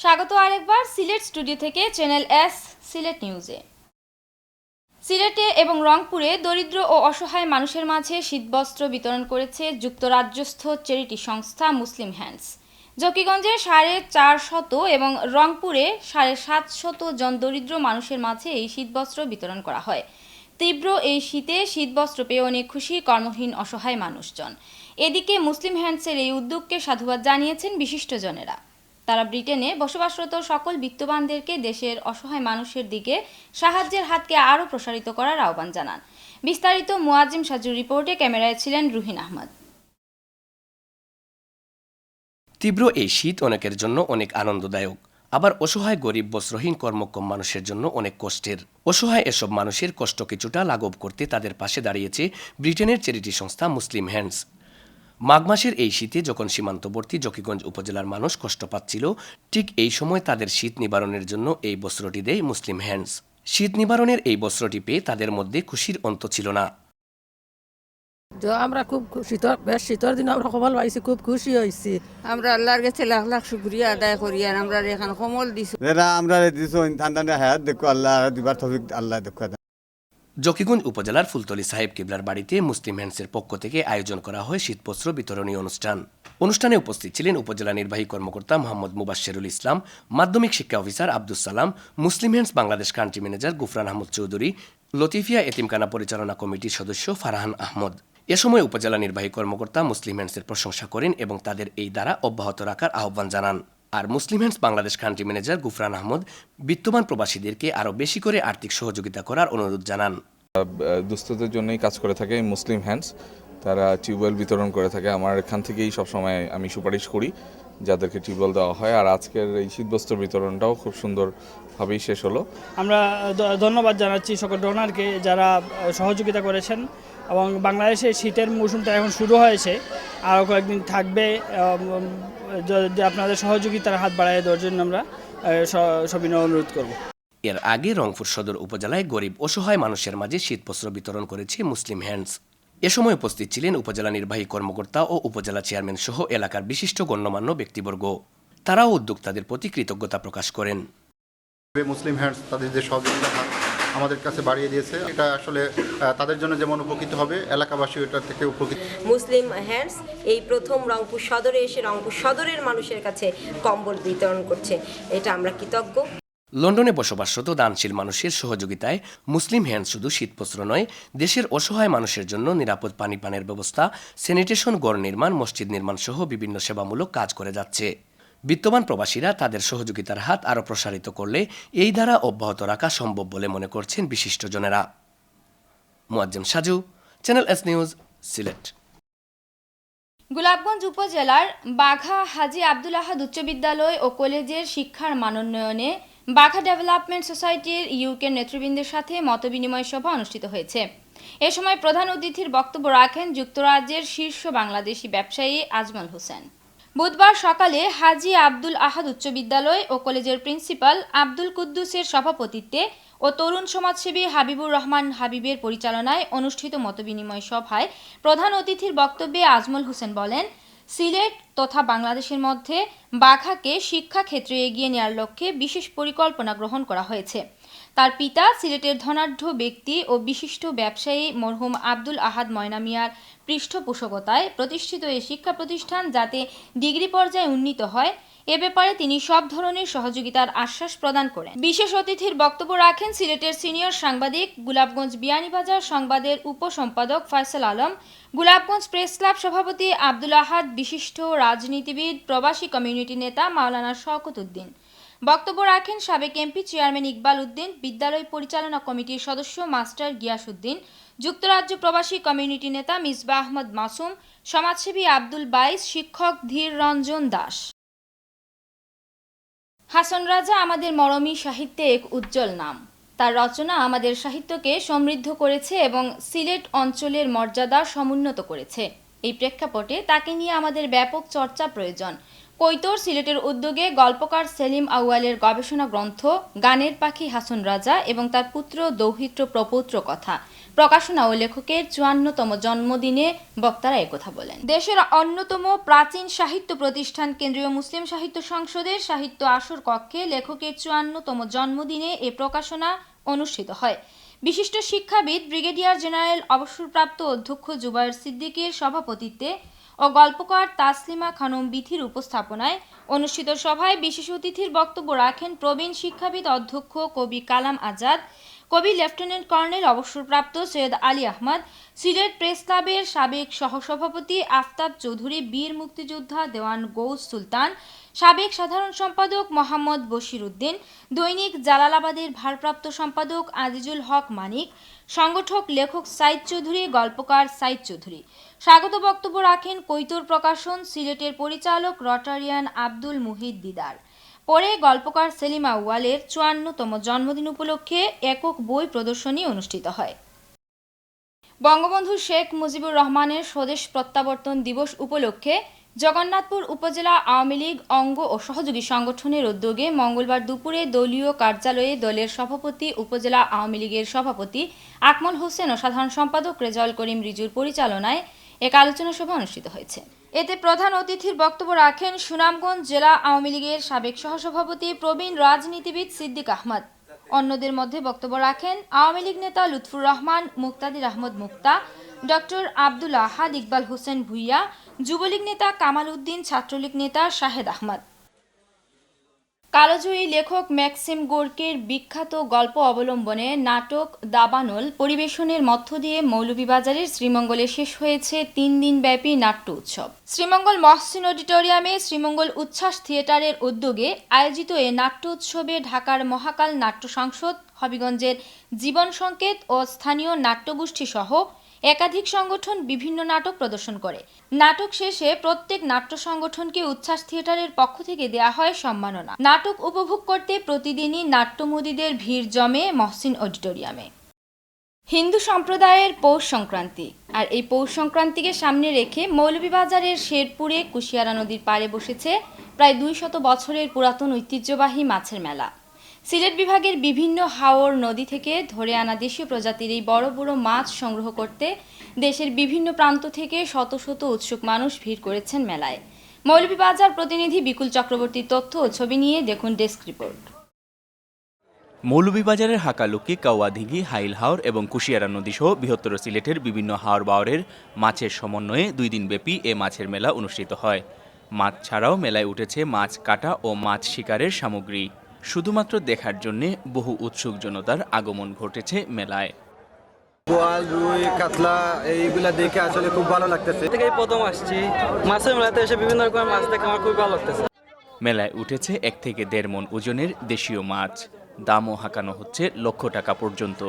স্বাগত আরেকবার সিলেট স্টুডিও থেকে চ্যানেল এস সিলেট নিউজে। সিলেটে এবং রংপুরে দরিদ্র ও অসহায় মানুষের মাঝে শীতবস্ত্র বিতরণ করেছে যুক্তরাজ্যস্থ চ্যারিটি সংস্থা মুসলিম হ্যান্ডস। জকিগঞ্জে 450 এবং রংপুরে 750 জন দরিদ্র মানুষের মাঝে এই শীতবস্ত্র বিতরণ করা হয়। তীব্র এই শীতে শীতবস্ত্র পেয়ে অনেক খুশি কর্মহীন অসহায় মানুষজন। এদিকে মুসলিম হ্যান্ডসের এই উদ্যোগকে সাধুবাদ জানিয়েছেন বিশিষ্টজনেরা। তারা ব্রিটেনে বসবাসরত সকল বিত্তবানদেরকে দেশের অসহায় মানুষের দিকে সাহায্যের হাতকে আরও প্রসারিত করার আহ্বান জানান। বিস্তারিত মুয়াজ্জিম সাজুর রিপোর্টে ক্যামেরায় ছিলেন রুহিন আহমদ। তীব্র এই শীত অনেকের জন্য অনেক আনন্দদায়ক, আবার অসহায় গরিব বস্ত্রহীন কর্মক্ষম মানুষের জন্য অনেক কষ্টের। অসহায় এসব মানুষের কষ্ট কিছুটা লাঘব করতে তাদের পাশে দাঁড়িয়েছে ব্রিটেনের চ্যারিটি সংস্থা মুসলিম হ্যান্ডস। মাঘ মাসের এই শীতে যখন সীমান্তবর্তী জকিগঞ্জ উপজেলার মানুষ কষ্ট পাচ্ছিল, ঠিক এই সময় তাদের শীত নিবারণের জন্য এই বস্ত্রটি দেয় মুসলিম হ্যান্ডস। শীত নিবারণের এই বস্ত্রটি পেয়ে তাদের মধ্যে খুশির অন্ত ছিল না। আমরা খুব শীতের দিন আমরা কমল পাইছি, খুব খুশি হয়েছি। আমরা আল্লাহর কাছে লাখ লাখ শুকরিয়া আদায় করি। আর আমরা এখানে কমল দিছি, আমরা দিছো ঠান্ডা হায়াত দেখো, আল্লাহ দিবার তৌফিক আল্লাহ দেখো। জকিগঞ্জ উপজেলার ফুলতলী সাহেব কিবলার বাড়িতে মুসলিম হ্যান্ডসের পক্ষ থেকে আয়োজন করা হয় শীতবস্ত্র বিতরণী অনুষ্ঠানে উপস্থিত ছিলেন উপজেলা নির্বাহী কর্মকর্তা মোহাম্মদ মুবাশশিরুল ইসলাম, মাধ্যমিক শিক্ষা officer Abdus Salam, Muslim Hands Bangladesh country manager Gufran Ahmad Chowdhury, Latifia এতিমখানা পরিচালনা কমিটির সদস্য ফারহান আহমদ। এ সময় উপজেলা নির্বাহী কর্মকর্তা মুসলিম হ্যান্ডসের প্রশংসা করেন এবং তাদের এই দ্বারা অব্যাহত রাখার আহ্বান জানান। আর Muslim Hands Bangladesh country manager Gufran Ahmad বিত্তমান প্রবাসীদেরকে আরও বেশি করে আর্থিক সহযোগিতা করার অনুরোধ জানান। দুস্থদের জন্যই কাজ করে থাকে মুসলিম হ্যান্ডস। তারা টিউবওয়েল বিতরণ করে থাকে। আমার এখান থেকেই সবসময় আমি সুপারিশ করি যাদেরকে টিউবওয়েল দেওয়া হয়। আর আজকের এই শীতবস্ত্র বিতরণটাও খুব সুন্দরভাবেই শেষ হলো। আমরা ধন্যবাদ জানাচ্ছি সকল ডোনারকে যারা সহযোগিতা করেছেন। এবং বাংলাদেশে শীতের মৌসুমটা এখন শুরু হয়েছে, আরও কয়েকদিন থাকবে। আপনাদের সহযোগিতার হাত বাড়ায় দেওয়ার জন্য আমরা সবিনয় অনুরোধ করব। এর আগে রংপুর সদর উপজেলায় গরিব অসহায় মানুষের মাঝে শীতবস্ত্র বিতরণ করেছে মুসলিম হ্যান্ডস। এ সময় উপস্থিত ছিলেন উপজেলা নির্বাহী কর্মকর্তা ও উপজেলা চেয়ারম্যান সহ এলাকার বিশিষ্ট গণ্যমান্য ব্যক্তিবর্গ। তারাও উদ্যোক্তাদের প্রতি কৃতজ্ঞতা প্রকাশ করেন। মুসলিম হ্যান্ডস তাদের যে সহযোগিতা আমাদের কাছে বাড়িয়ে দিয়েছে, এটা আসলে তাদের জন্য যেমন উপকৃত হবে, এলাকাবাসী এটা থেকে উপকৃত। মুসলিম হ্যান্ডস এই প্রথম রংপুর সদরে এসে রংপুর সদরের মানুষের কাছে কম্বল বিতরণ করছে, এটা আমরা কৃতজ্ঞ। লন্ডনে বসবাসরত দানশীল মানুষের সহযোগিতায় মুসলিম হ্যান্ডস শুধু শীতবস্ত্র নয়, দেশের অসহায় মানুষের জন্য নিরাপদ পানি পানের ব্যবস্থা, স্যানিটেশন, গড় নির্মাণ, মসজিদ নির্মাণ সহ বিভিন্ন সেবামূলক কাজ করে যাচ্ছে। বিত্তমান প্রবাসীরা তাদের সহযোগিতার হাত আরও প্রসারিত করলে এই ধারা অব্যাহত রাখা সম্ভব বলে মনে করছেন বিশিষ্টজনেরা। Muazzim Saju, channel S news, Sylhet. Golapganj উপজেলার বাঘা হাজী আব্দুল আহাদ উচ্চ বিদ্যালয় ও কলেজের শিক্ষার মানোন্নয়নে বাঘা ডেভেলপমেন্ট সোসাইটির ইউকের নেতৃবৃন্দের সাথে মতবিনিময় সভা অনুষ্ঠিত হয়েছে। এ সময় প্রধান অতিথির বক্তব্য রাখেন যুক্তরাজ্যের শীর্ষ বাংলাদেশি ব্যবসায়ী আজমল হোসেন। বুধবার সকালে হাজী আব্দুল আহাদ উচ্চ বিদ্যালয় ও কলেজের প্রিন্সিপাল আব্দুল কুদ্দুসের সভাপতিত্বে ও তরুণ সমাজসেবী হাবিবুর রহমান হাবিবের পরিচালনায় অনুষ্ঠিত মতবিনিময় সভায় প্রধান অতিথির বক্তব্যে আজমল হোসেন বলেন, সিলেট তথা বাংলাদেশের মধ্যে বাঘাকে শিক্ষা ক্ষেত্রে এগিয়ে নেওয়ার লক্ষ্যে বিশেষ পরিকল্পনা গ্রহণ করা হয়েছে। তার পিতা সিলেটের ধনাঢ্য ব্যক্তি ও বিশিষ্ট ব্যবসায়ী মরহুম আব্দুল আহাদ ময়না মিয়ার পৃষ্ঠপোষকতায় প্রতিষ্ঠিত এই শিক্ষা প্রতিষ্ঠান যাতে ডিগ্রি পর্যায়ে উন্নীত হয়, এ ব্যাপারে তিনি সব ধরনের সহযোগিতার আশ্বাস প্রদান করেন। বিশেষ অতিথির বক্তব্য রাখেন সিলেটের সিনিয়র সাংবাদিক, গোলাপগঞ্জ বিয়ানীবাজার সংবাদের উপসম্পাদক ফয়সাল আলম, গোলাপগঞ্জ প্রেস ক্লাব সভাপতি আব্দুল আহাদ, বিশিষ্ট রাজনীতিবিদ, প্রবাসী কমিউনিটি নেতা মাওলানা শওকত উদ্দিন। বক্তব্য রাখেন সাবেক এমপি চেয়ারম্যান ইকবাল উদ্দিন, বিদ্যালয় পরিচালনা কমিটির সদস্য মাস্টার গিয়াস উদ্দিন, যুক্তরাজ্য প্রবাসী কমিউনিটি নেতা মিসবাহ আহমদ মাসুম, সমাজসেবী আব্দুল বাইস, শিক্ষক ধীর রঞ্জন দাস। হাসন রাজা আমাদের মরমী সাহিত্যে এক উজ্জ্বল নাম। তার রচনা আমাদের সাহিত্যকে সমৃদ্ধ করেছে এবং সিলেট অঞ্চলের মর্যাদা সমুন্নত করেছে। এই প্রেক্ষাপটে তাকে নিয়ে আমাদের ব্যাপক চর্চা প্রয়োজন। কৈতর সিলেটের উদ্যোগে গল্পকার সেলিম আউয়ালের গবেষণা গ্রন্থ গানের পাখি হাসন রাজা এবং তার পুত্র দৌহিত্র প্রপৌত্র কথা প্রকাশনা ও লেখকের ৫৪তম জন্মদিনে বক্তারা একথা বলেন। দেশের অন্যতম প্রাচীন সাহিত্য প্রতিষ্ঠান কেন্দ্রীয় মুসলিম সাহিত্য সংসদের সাহিত্য আসর কক্ষে লেখকের ৫৪তম জন্মদিনে এ প্রকাশনা অনুষ্ঠিত হয়। বিশিষ্ট শিক্ষাবিদ ব্রিগেডিয়ার জেনারেল অবসরপ্রাপ্ত অধ্যক্ষ জুবায়ের সিদ্দিকীর সভাপতিত্বে ও গল্পকার তাসলিমা খানম বিথির উপস্থাপনায় অনুষ্ঠিত সভায় বিশেষ অতিথির বক্তব্য রাখেন প্রবীণ শিক্ষাবিদ অধ্যক্ষ কবি কালাম আজাদ, কবি লেফটেন্যান্ট কর্নেল অবসরপ্রাপ্ত সৈয়দ আলী আহমদ, সিলেট প্রেস ক্লাবের সাবেক সহসভাপতি আফতাব চৌধুরী, বীর মুক্তিযোদ্ধা দেওয়ান গৌস সুলতান, সাবেক সাধারণ সম্পাদক মোহাম্মদ বশির উদ্দিন, দৈনিক জালালাবাদের ভারপ্রাপ্ত সম্পাদক আজিজুল হক মানিক, সংগঠক লেখক সাইদ চৌধুরী, গল্পকার সাইদ চৌধুরী। স্বাগত বক্তব্য রাখেন কৈতর প্রকাশন সিলেটের পরিচালক রটারিয়ান আব্দুল মুহিত দিদার। পরে গল্পকার সেলিম আউয়ালের ৫৪তম জন্মদিন উপলক্ষে একক বই প্রদর্শনী অনুষ্ঠিত হয়। বঙ্গবন্ধু শেখ মুজিবুর রহমানের স্বদেশ প্রত্যাবর্তন দিবস উপলক্ষে জগন্নাথপুর উপজেলা আওয়ামী লীগ অঙ্গ ও সহযোগী সংগঠনের উদ্যোগে মঙ্গলবার দুপুরে দলীয় কার্যালয়ে দলের সভাপতি, উপজেলা আওয়ামী লীগের সভাপতি আকমল হোসেন ও সাধারণ সম্পাদক রেজাউল করিম রিজুর পরিচালনায় এক আলোচনা সভা অনুষ্ঠিত হয়েছে। এতে প্রধান অতিথির বক্তব্য রাখেন সুনামগঞ্জ জেলা আওয়ামী লীগের সাবেক সহসভাপতি প্রবীণ রাজনীতিবিদ সিদ্দিক আহমদ। অন্যদের মধ্যে বক্তব্য রাখেন আওয়ামী লীগ নেতা লুৎফুর রহমান, মুক্তাদির আহমদ মুক্তা, ডক্টর আব্দুল আহাদ, ইকবাল হোসেন ভুইয়া, যুবলীগ নেতা কামাল উদ্দিন, ছাত্রলীগ নেতা শাহেদ আহমদ। কালোজয়ী লেখক ম্যাক্সিম গোর্কির বিখ্যাত গল্প অবলম্বনে নাটক দাবানল পরিবেশনের মধ্য দিয়ে মৌলভীবাজারের শ্রীমঙ্গলে শেষ হয়েছে ৩ দিনব্যাপী নাট্য উৎসব। শ্রীমঙ্গল মহসিন অডিটোরিয়ামে শ্রীমঙ্গল উচ্ছ্বাস থিয়েটারের উদ্যোগে আয়োজিত এ নাট্য উৎসবে ঢাকার মহাকাল নাট্য সংসদ, হবিগঞ্জের জীবন সংকেত ও স্থানীয় নাট্যগোষ্ঠী সহ একাধিক সংগঠন বিভিন্ন নাটক প্রদর্শন করে। নাটক শেষে প্রত্যেক নাট্য সংগঠনকে উচ্ছ্বাস থিয়েটারের পক্ষ থেকে দেয়া হয় সম্মাননা। নাটক উপভোগ করতে প্রতিদিনই নাট্যমোদীদের ভিড় জমে মহসিন অডিটোরিয়ামে। হিন্দু সম্প্রদায়ের পৌষ সংক্রান্তি, আর এই পৌষ সংক্রান্তিকে সামনে রেখে মৌলভীবাজারের শেরপুরে কুশিয়ারা নদীর পাড়ে বসেছে প্রায় ২০০ বছরের পুরাতন ঐতিহ্যবাহী মাছের মেলা। সিলেট বিভাগের বিভিন্ন হাওর নদী থেকে ধরে আনা দেশীয় প্রজাতির এই বড় বড় মাছ সংগ্রহ করতে দেশের বিভিন্ন প্রান্ত থেকে শত শত উৎসুক মানুষ ভিড় করেছেন মেলায়। মৌলভীবাজার প্রতিনিধি বিকুল চক্রবর্তীর তথ্য ও ছবি নিয়ে দেখুন ডেস্ক রিপোর্ট। মৌলভীবাজারের হাকালুকি, কাওয়াদিঘি, হাইল হাওর এবং কুশিয়ারা নদী সহ বৃহত্তর সিলেটের বিভিন্ন হাওর বাওরের মাছের সমন্বয়ে ২ দিনব্যাপী এ মাছের মেলা অনুষ্ঠিত হয়। মাছ ছাড়াও মেলায় উঠেছে মাছ কাটা ও মাছ শিকারের সামগ্রী। শুধুমাত্র দেখার জন্যে বহু উৎসুক জনতার আগমন ঘটেছে মেলায়। বোয়াল, রুই, কাতলা এইগুলা দেখে আসলে খুব ভালো লাগতেছে। থেকে প্রথম আসছি মাছের মেলাতে এসে বিভিন্ন রকমের মাছ দেখে আমার খুব ভালো লাগতেছে। মেলায় উঠেছে ১ থেকে ১.৫ মণ ওজনের দেশীয় মাছ। দামও হাঁকানো হচ্ছে লক্ষ টাকা পর্যন্ত।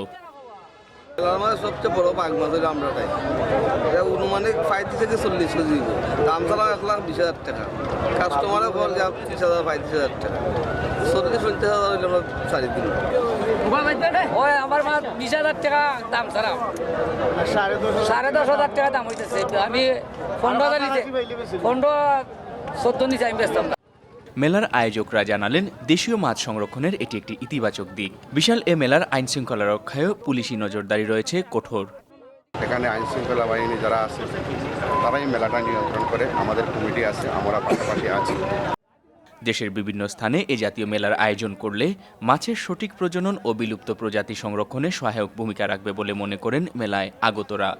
সবচেয়ে বড় বাঘ মাছ হলো আমরা তাই এটা অনুমানিক ৩৫ থেকে ৪০ কেজি, দাম চালাও ১,২০,০০০ টাকা। কাস্টমারে বল যা ৩০,০০০, ৩৫,০০০ টাকা, ৪০-৪০,০০০ হইলে আমরা ছাড়ি দিই। আমার মাছ ২০,০০০ টাকা দাম ছাড়াও ১০,৫০০ টাকা দাম হইতেছে। আমি ১৫-১৪ নিচে আমি বেচতাম। মেলার আয়োজকরা জানালেন দেশীয় মাছ সংরক্ষণের এটি একটি ইতিবাচক দিক। বিশাল এ মেলার আইন শৃঙ্খলা রক্ষায়ও পুলিশি নজরদারি রয়েছে কঠোর। এখানে আইন শৃঙ্খলা বাহিনী যারা আছে তারাই মেলাটা নিয়ন্ত্রণ করে, আমাদের কমিটি আছে, আমরা পাশাপাশি আছি। দেশের বিভিন্ন স্থানে এ জাতীয় মেলার আয়োজন করলে মাছের সঠিক প্রজনন ও বিলুপ্ত প্রজাতি সংরক্ষণে সহায়ক ভূমিকা রাখবে বলে মনে করেন মেলায় আগতরা।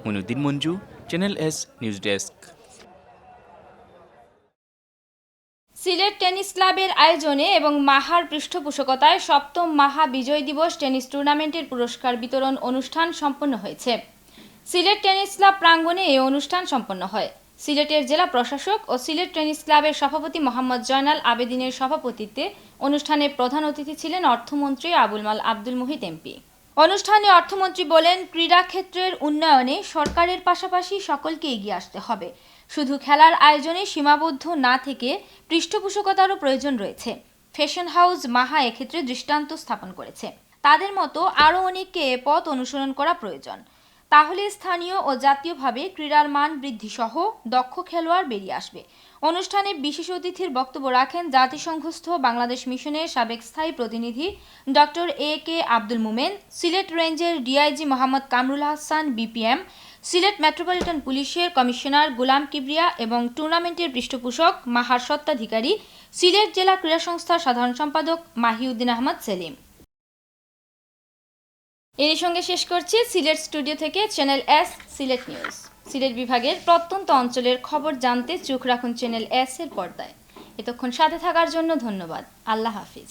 Munuddin Manju, channel S news desk. Sylhet tennis ক্লাবের আয়োজনে এবং মাহার পৃষ্ঠপোষকতায় ৭ম মাহা বিজয় দিবস টেনিস টুর্নামেন্টের পুরস্কার বিতরণ অনুষ্ঠান সম্পন্ন হয়েছে। সিলেট টেনিস ক্লাব প্রাঙ্গণে এই অনুষ্ঠান সম্পন্ন হয়। সিলেটের জেলা প্রশাসক ও সিলেট টেনিস ক্লাবের সভাপতি মোহাম্মদ জয়নাল আবেদিনের সভাপতিত্বে অনুষ্ঠানে প্রধান অতিথি ছিলেন অর্থমন্ত্রী আবুল মাল আব্দুল মুহিত এমপি। অনুষ্ঠানে অর্থমন্ত্রী বলেন, ক্রীড়াক্ষেত্রের উন্নয়নে সরকারের পাশাপাশি সকলকে এগিয়ে আসতে হবে। শুধু খেলার আয়োজনে সীমাবদ্ধ না থেকে পৃষ্ঠপোষকতারও প্রয়োজন রয়েছে। ফ্যাশন হাউস মাহা এক্ষেত্রে দৃষ্টান্ত স্থাপন করেছে। তাদের মতো আরও অনেককে এ পথ অনুসরণ করা প্রয়োজন। তাহলে স্থানীয় ও জাতীয়ভাবে ক্রীড়ার মান বৃদ্ধিসহ দক্ষ খেলোয়াড় বেরিয়ে আসবে। অনুষ্ঠানে বিশেষ অতিথির বক্তব্য রাখেন জাতিসংঘস্থ বাংলাদেশ মিশনের সাবেক স্থায়ী প্রতিনিধি ডক্টর AK আব্দুল মোমেন, সিলেট রেঞ্জের DIG Mohammad Kamrul Hasan BPM, Sylhet metropolitan পুলিশের কমিশনার গোলাম কিবরিয়া এবং টুর্নামেন্টের পৃষ্ঠপোষক মাহার স্বত্বাধিকারী সিলেট জেলা ক্রীড়া সংস্থার সাধারণ সম্পাদক মাহিউদ্দিন আহমদ সেলিম। এর সঙ্গে শেষ করছি সিলেট স্টুডিও থেকে channel S Sylhet news. Sylhet বিভাগের প্রত্যন্ত অঞ্চলের খবর জানতে চোখ রাখুন চ্যানেল S এর পর্দায়। এতক্ষণ সাথে থাকার জন্য ধন্যবাদ। আল্লাহ হাফিজ।